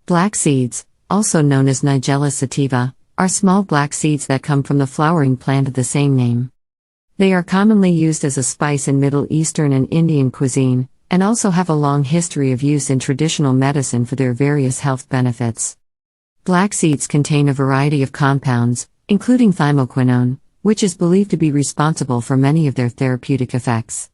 Black seeds, also known as Nigella Sativa, are small black seeds that come from the flowering plant of the same name. They are commonly used as a spice in Middle Eastern and Indian cuisine, and also have a long history of use in traditional medicine for their various health benefits. Black seeds contain a variety of compounds, including thymoquinone, which is believed to be responsible for many of their therapeutic effects.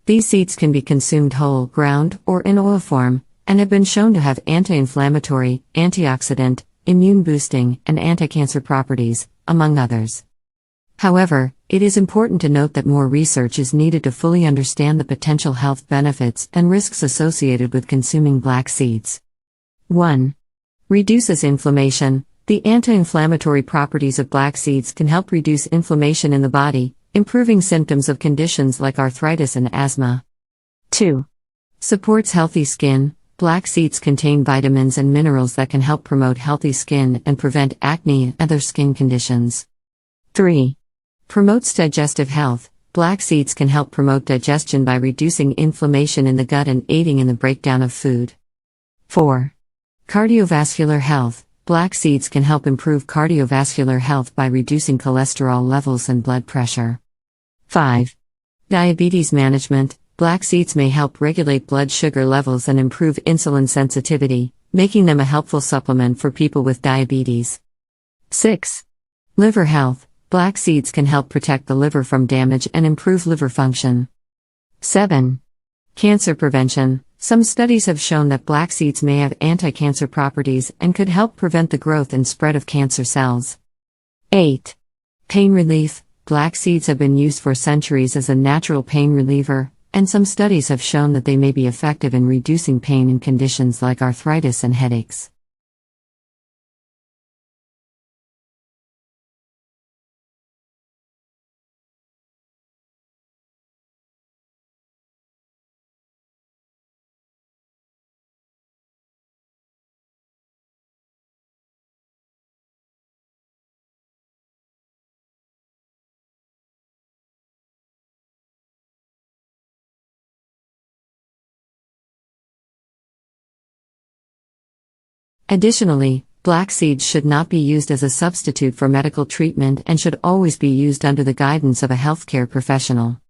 These seeds can be consumed whole, ground, or in oil form, and have been shown to have anti-inflammatory, antioxidant, immune-boosting, and anti-cancer properties, among others. However, it is important to note that more research is needed to fully understand the potential health benefits and risks associated with consuming black seeds. 1. Reduces inflammation. The anti-inflammatory properties of black seeds can help reduce inflammation in the body, improving symptoms of conditions like arthritis and asthma. 2. Supports healthy skin. Black seeds contain vitamins and minerals that can help promote healthy skin and prevent acne and other skin conditions. 3. Promotes digestive health. Black seeds can help promote digestion by reducing inflammation in the gut and aiding in the breakdown of food. 4. Cardiovascular health. Black seeds can help improve cardiovascular health by reducing cholesterol levels and blood pressure. 5. Diabetes management. Black seeds may help regulate blood sugar levels and improve insulin sensitivity, making them a helpful supplement for people with diabetes. 6. Liver health. Black seeds can help protect the liver from damage and improve liver function. 7. Cancer prevention. Some studies have shown that black seeds may have anti-cancer properties and could help prevent the growth and spread of cancer cells. 8. Pain relief. Black seeds have been used for centuries as a natural pain reliever, and some studies have shown that they may be effective in reducing pain in conditions like arthritis and headaches. Additionally, black seeds should not be used as a substitute for medical treatment and should always be used under the guidance of a healthcare professional.